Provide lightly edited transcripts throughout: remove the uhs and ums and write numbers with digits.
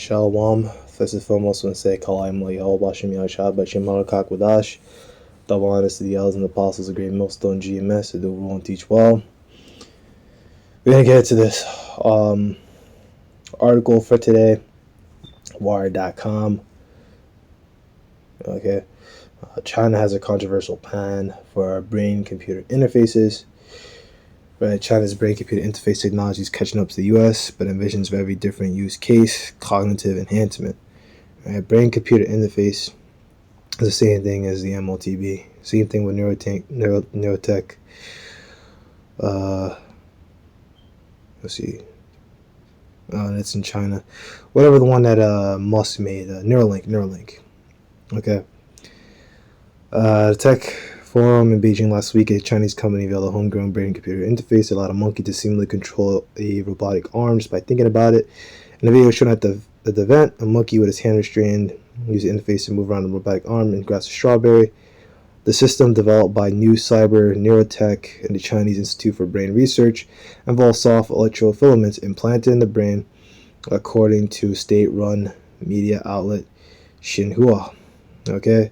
Shalom. First and foremost, I want to say Kalayim Yahweh Bashem Yahshua Bashem Harakak Wadash. Double honors to the elders and the apostles of Great Millstone GMS who do rule and teach well. We're going to get to this article for today, Wired.com. Okay. China has a controversial plan for brain-computer interfaces. Right, China's brain-computer interface technology is catching up to the U.S., but envisions very different use case, cognitive enhancement. Right, brain-computer interface is the same thing as the MOTB. Same thing with Neurotech. Let's see. That's in China. Whatever the one that Musk made, Neuralink. Okay. The tech forum in Beijing last week, a Chinese company unveiled a homegrown brain-computer interface that allowed a monkey to seamlessly control a robotic arm just by thinking about it. In the video shown at the event, a monkey with his hand restrained used the interface to move around a robotic arm and grasp a strawberry. The system, developed by New Cyber Neurotech and the Chinese Institute for Brain Research, involves soft electrofilaments implanted in the brain, according to state-run media outlet Xinhua. Okay,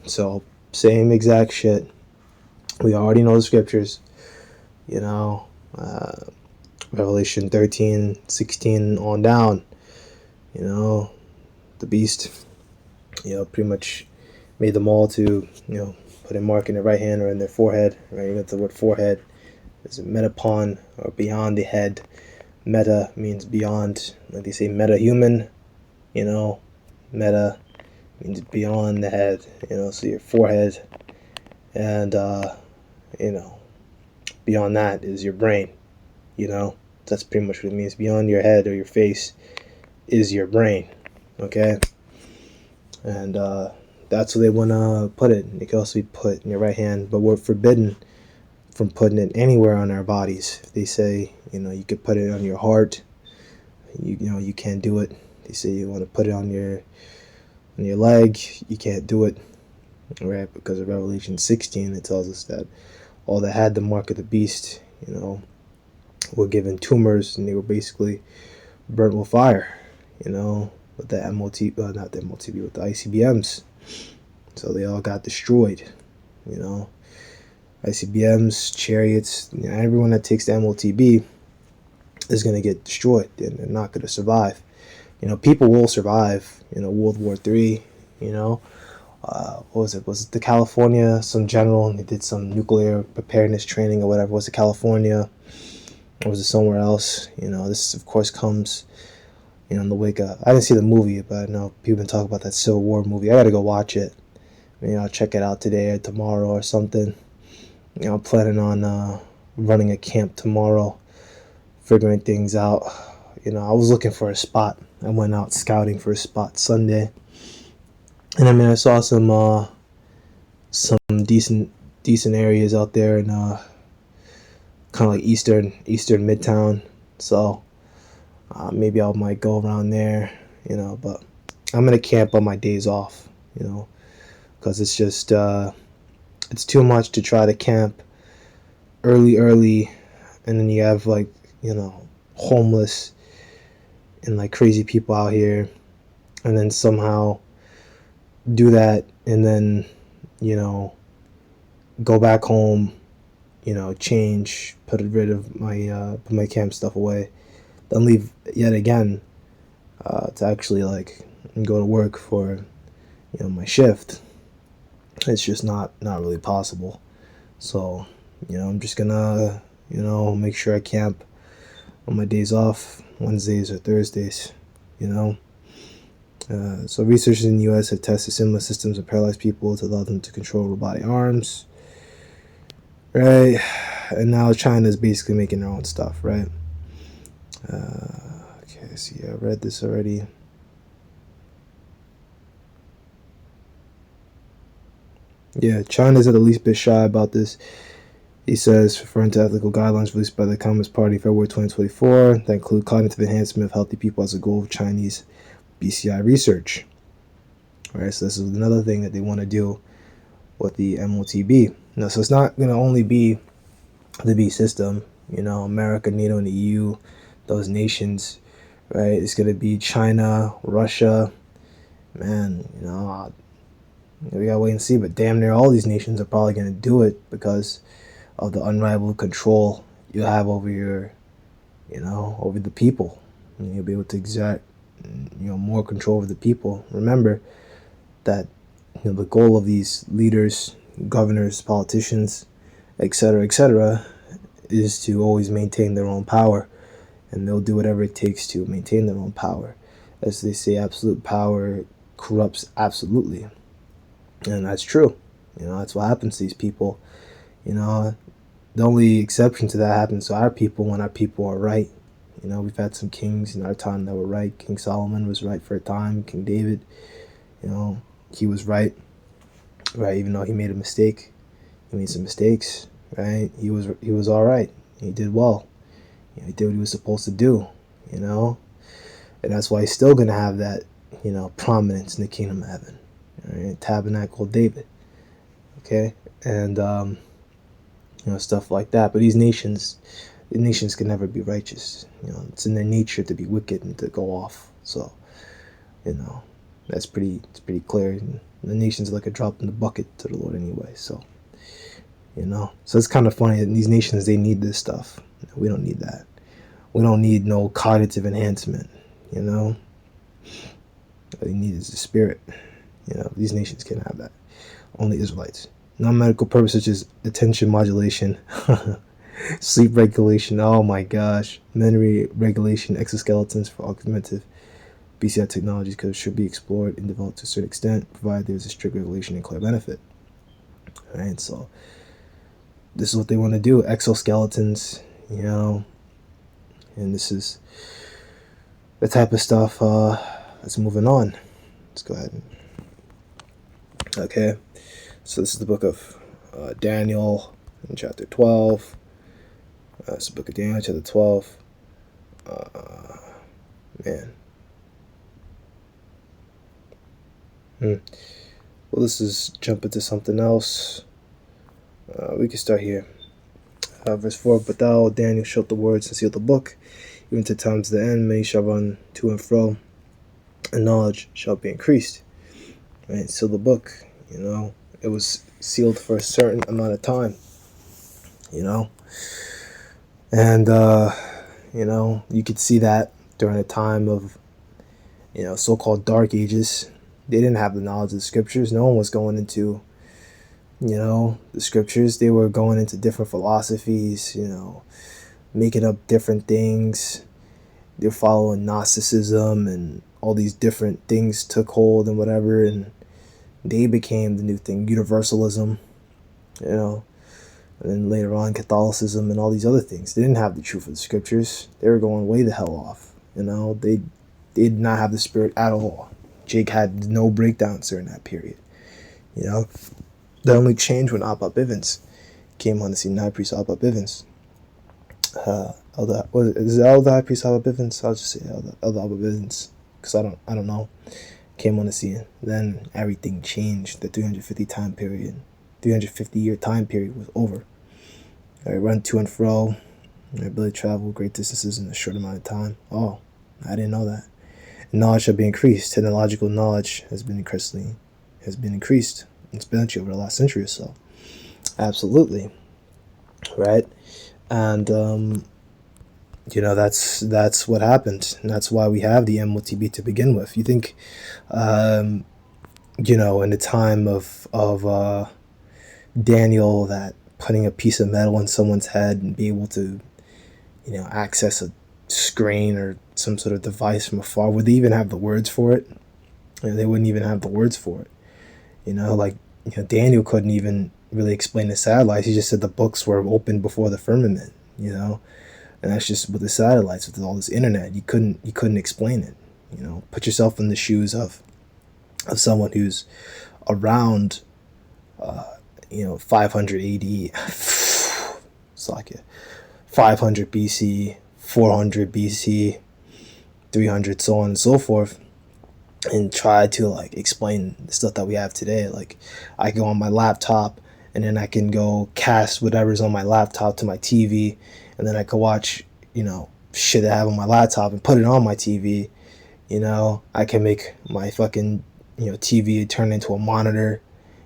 so same exact shit. We already know the scriptures, Revelation 13:16 on down. The beast, pretty much made them all to, put a mark in their right hand or in their forehead. Right, you got the word forehead. There's a metapon, or beyond the head. Meta means beyond, like they say, meta-human. Meta means beyond the head. So your forehead, and beyond that is your brain. That's pretty much what it means. Beyond your head or your face is your brain. Okay, and that's where they want to put it. It can also be put in your right hand, but we're forbidden from putting it anywhere on our bodies. If they say, you could put it on your heart, you can't do it. They say you want to put it on your leg, you can't do it. Right? Because of Revelation 16, it tells us that all that had the mark of the beast, were given tumors, and they were basically burnt with fire, with the not the MOTB, with the ICBMs. So they all got destroyed, ICBMs, chariots, everyone that takes the MOTB is going to get destroyed, and they're not going to survive. People will survive, World War III, what was it? Was it the California, some general, and they did some nuclear preparedness training or whatever? Was it California? Or was it somewhere else? This, of course, comes, in the wake of, I didn't see the movie, but I know people been talking about that Civil War movie. I got to go watch it. I'll check it out today or tomorrow or something. I'm planning on running a camp tomorrow, figuring things out. I was looking for a spot. I went out scouting for a spot Sunday. And I saw some decent areas out there in kind of like eastern Midtown. So maybe I might go around there, but I'm gonna camp on my days off, because it's just it's too much to try to camp early, and then you have homeless and crazy people out here, and then somehow do that, and then go back home, change, put rid of put my camp stuff away, then leave yet again to actually go to work for my shift. It's just not really possible. So I'm just gonna make sure I camp on my days off, Wednesdays or Thursdays. So researchers in the U.S. have tested similar systems of paralyzed people to allow them to control robotic arms, right? And now China is basically making their own stuff, right? Okay, see, I read this already. Yeah, China's at the least bit shy about this. He says, referring to ethical guidelines released by the Communist Party in February 2024 that include cognitive enhancement of healthy people as a goal of Chinese BCI research. All right, so this is another thing that they want to do with the MOTB. So it's not going to only be the B system. America, NATO, and the EU, those nations right? It's going to be China, Russia. Man, we gotta wait and see. But damn near all these nations are probably going to do it because of the unrivaled control you have over over the people. And you'll be able to exert, more control over the people. Remember that, the goal of these leaders, governors, politicians, etc., is to always maintain their own power, and they'll do whatever it takes to maintain their own power. As they say, absolute power corrupts absolutely, and that's true. That's what happens to these people. The only exception to that happens to our people when our people are right. We've had some kings in our time that were right. King Solomon was right for a time. King David, he was right, even though he made a mistake. He made some mistakes, right? He was all right. He did well. He did what he was supposed to do, and that's why he's still gonna have that, prominence in the kingdom of heaven, right? Tabernacle of David, okay, and stuff like that. But the nations can never be righteous. It's in their nature to be wicked and to go off. So, it's pretty clear. And the nations are like a drop in the bucket to the Lord anyway. So, so it's kind of funny that these nations, they need this stuff. We don't need that. We don't need no cognitive enhancement. What they need is the spirit. These nations can't have that. Only Israelites. Non-medical purposes such as attention modulation, sleep regulation, oh my gosh, memory regulation, exoskeletons for augmentative BCI technologies should be explored and developed to a certain extent, provided there's a strict regulation and clear benefit. Alright, so this is what they want to do, exoskeletons, and this is the type of stuff that's moving on. Let's go ahead. Okay, so this is the book of Daniel in chapter 12. It's the book of Daniel, chapter 12. Man. Well, this is jump into something else. We can start here. Verse 4, but thou, Daniel, shut the words and seal the book, even to times the end, many shall run to and fro, and knowledge shall be increased. Right, seal the book, it was sealed for a certain amount of time, and, you could see that during a time of, so-called dark ages. They didn't have the knowledge of the scriptures. No one was going into, the scriptures. They were going into different philosophies, making up different things. They're following Gnosticism, and all these different things took hold and whatever, and they became the new thing, universalism, and then later on Catholicism and all these other things. They didn't have the truth of the scriptures. They were going way the hell off. They did not have the spirit at all. Jake had no breakdowns during that period. The only change when Abba Bivens came on the scene, high priest Abba Bivens. Is it Elder High Priest Abba Bivens? I'll just say Elder Abba Bivens, because I don't know. Came on the scene. Then everything changed. The 350-year time period was over. I run to and fro. I ability to travel great distances in a short amount of time. Oh, I didn't know that. Knowledge shall be increased. Technological knowledge has been increased exponentially over the last century or so. Absolutely, right? And that's what happened, and that's why we have the MOTB to begin with. You think, in the time of Daniel, that putting a piece of metal in someone's head and be able to, access a screen or some sort of device from afar, would they even have the words for it? They wouldn't even have the words for it. Daniel couldn't even really explain the satellites. He just said the books were opened before the firmament, and that's just with the satellites, with all this internet. You couldn't explain it. Put yourself in the shoes of someone who's around 500 AD, it's like 500 BC, 400 BC, 300, so on and so forth, and try to explain the stuff that we have today. I go on my laptop, and then I can go cast whatever's on my laptop to my TV, and then I can watch shit that I have on my laptop and put it on my TV. You know, I can make my fucking, TV turn into a monitor.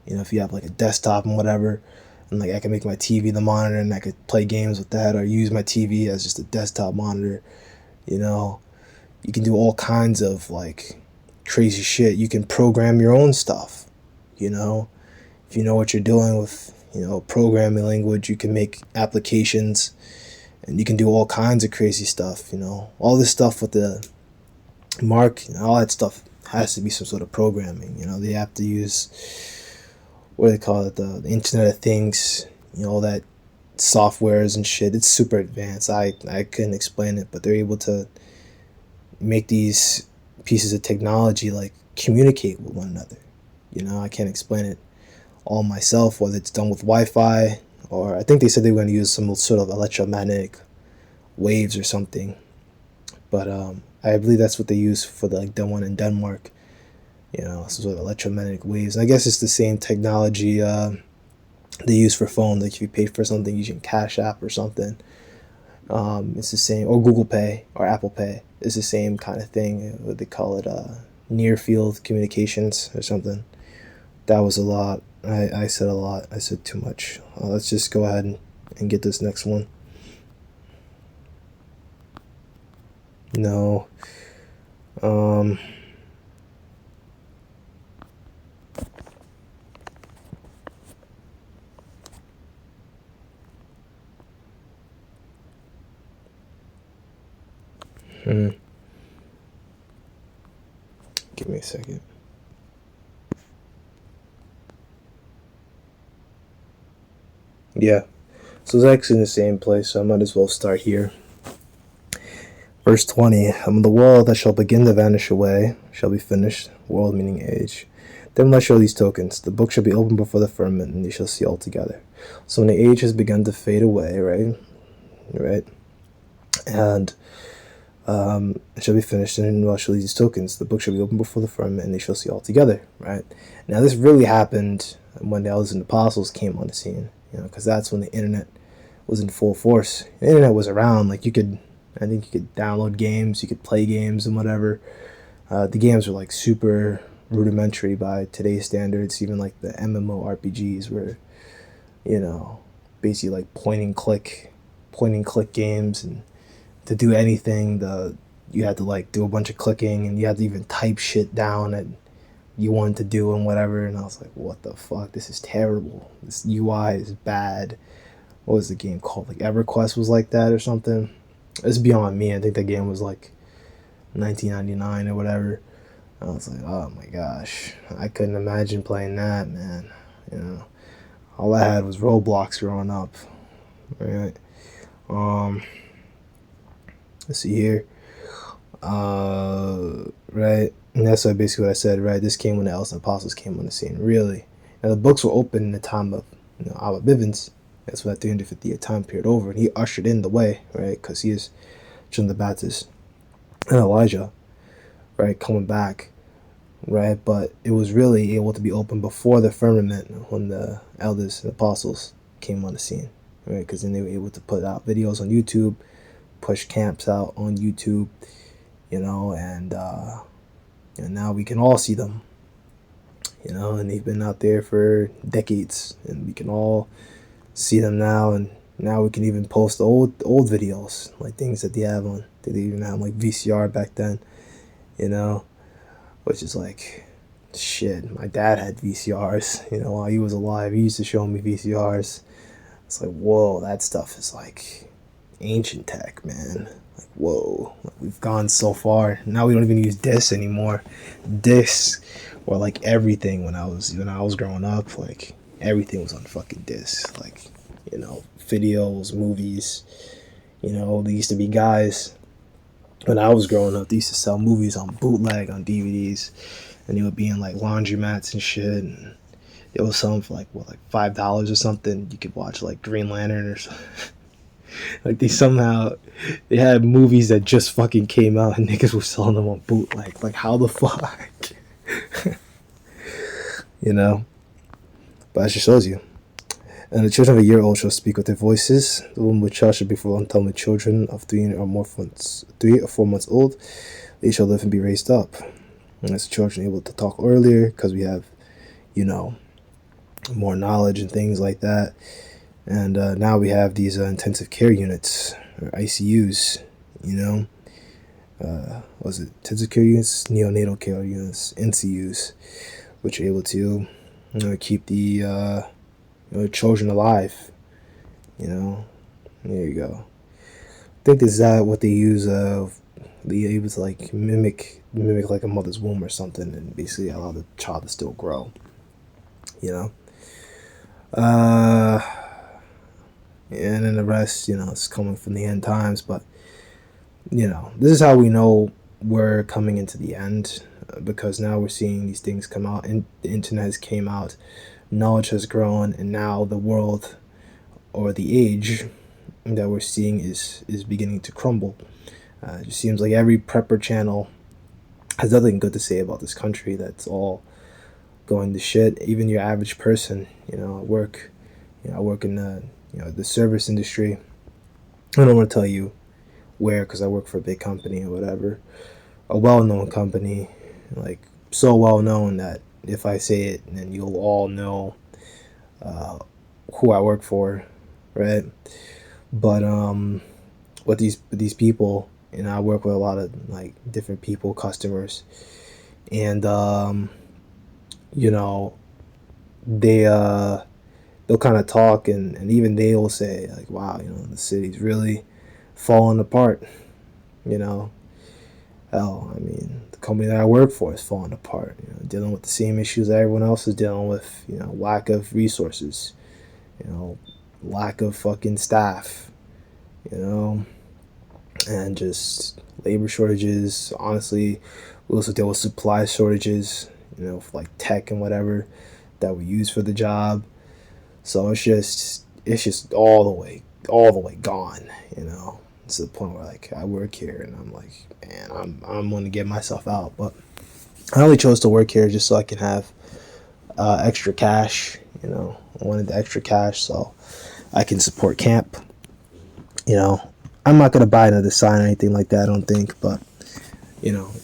If you have like a desktop and whatever, and like I can make my TV the monitor, and I could play games with that, or use my TV as just a desktop monitor. You know, you can do all kinds of like crazy shit. You can program your own stuff. You know, if you know what you're doing with, programming language, you can make applications, and you can do all kinds of crazy stuff. All this stuff with the mark, all that stuff has to be some sort of programming. They have to use, what do they call it, the Internet of Things, all that softwares and shit. It's super advanced. I couldn't explain it, but they're able to make these pieces of technology like communicate with one another. I can't explain it all myself, whether it's done with Wi-Fi, or I think they said they were going to use some sort of electromagnetic waves or something. But I believe that's what they use for the one in Denmark. Some sort of electromagnetic waves. And I guess it's the same technology they use for phones. Like if you pay for something using Cash App or something, it's the same. Or Google Pay or Apple Pay. It's the same kind of thing. What they call it, near field communications or something. That was a lot. I said a lot. I said too much. Let's just go ahead and get this next one. No. Give me a second. Yeah. So it's actually in the same place, so I might as well start here. Verse 20, the world that shall begin to vanish away shall be finished, world meaning age. Then will I show these tokens. The book shall be opened before the firmament, and they shall see all together. So when the age has begun to fade away, right? And it shall be finished, and will I show these tokens. The book shall be opened before the firmament, and they shall see all together, right? Now this really happened when the elders and apostles came on the scene, because that's when the internet was in full force. The internet was around, like I think you could download games, you could play games and whatever. The games were like super rudimentary by today's standards. Even like the MMORPGs were, basically like point and click games, and to do anything, you had to like do a bunch of clicking, and you had to even type shit down that you wanted to do and whatever. And I was like, what the fuck? This is terrible. This UI is bad. What was the game called? Like EverQuest was like that or something. It's beyond me. I think that game was like 1999 or whatever. I was like, oh my gosh, I couldn't imagine playing that, man. All I had was Roblox growing up, right? Let's see here, right? And that's basically what I said, right? This came when the elders and apostles came on the scene, really. Now the books were open in the time of Abba Bivens. That's what that 350-year time period over, and he ushered in the way, right? Because he is John the Baptist and Elijah, right, coming back, right? But it was really able to be opened before the firmament when the elders and apostles came on the scene, right? Because then they were able to put out videos on YouTube, push camps out on YouTube, and now we can all see them, and they've been out there for decades, and we can all see them now. And now we can even post old videos, like things that they have on. They even have like VCR back then, which is like shit. My dad had VCRs, while he was alive. He used to show me VCRs. It's like, whoa, that stuff is like ancient tech, man. Like, whoa, we've gone so far. Now we don't even use discs anymore. Discs were like everything when I was growing up. Like everything was on fucking discs. Like, videos, movies. There used to be guys when I was growing up. They used to sell movies on bootleg on DVDs, and they would be in like laundromats and shit. And they would sell them for like $5 or something. You could watch like Green Lantern or something. Like they had movies that just fucking came out, and niggas were selling them on bootleg. Like how the fuck, But it just shows you. And the children of a year old shall speak with their voices. The woman with child shall be full until the children of 3 or 4 months old. They shall live and be raised up. And as children able to talk earlier, because we have, you know, more knowledge and things like that. And now we have these intensive care units, or ICUs, you know. Was it intensive care units, neonatal care units, NCUs, which are able to, keep the children alive. There you go. I think is that what they use. They able to like mimic like a mother's womb or something, and basically allow the child to still grow. You know. And then the rest, it's coming from the end times. But this is how we know we're coming into the end, because now we're seeing these things come out, and the internet has came out, knowledge has grown, and now the world, or the age that we're seeing, is beginning to crumble. It just seems like every prepper channel has nothing good to say about this country. That's all going to shit. Even your average person, at work, I work in the service industry. I don't want to tell you where, because I work for a big company or whatever, a well-known company, like so well known that if I say it, then you'll all know who I work for, right? But with these people, I work with a lot of like different people, customers, and they they'll kind of talk, and even they'll say like, wow, the city's really falling apart. Hell, I mean, the company that I work for is falling apart, dealing with the same issues that everyone else is dealing with, lack of resources, lack of fucking staff, and just labor shortages. Honestly, we also deal with supply shortages, for like tech and whatever that we use for the job. So it's just all the way gone, to the point where like I work here and I'm like, man, I'm going to get myself out. But I only chose to work here just so I can have extra cash. I wanted the extra cash so I can support camp. I'm not going to buy another sign or anything like that, I don't think, but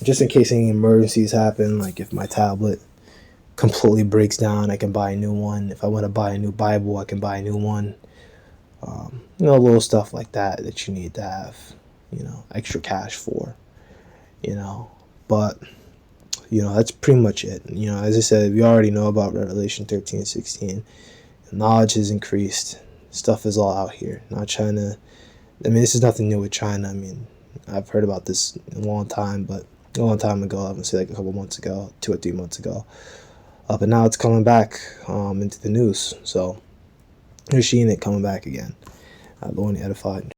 just in case any emergencies happen, like if my tablet completely breaks down, I can buy a new one. If I want to buy a new Bible, I can buy a new one. Little stuff like that you need to have, extra cash for, but, that's pretty much it. As I said, we already know about Revelation 13 and 16. Knowledge has increased. Stuff is all out here. Not China. I mean, this is nothing new with China. I mean, I've heard about this a long time ago. I would say like a couple months ago, 2 or 3 months ago. But now it's coming back into the news. So you're seeing it coming back again. Lord edified.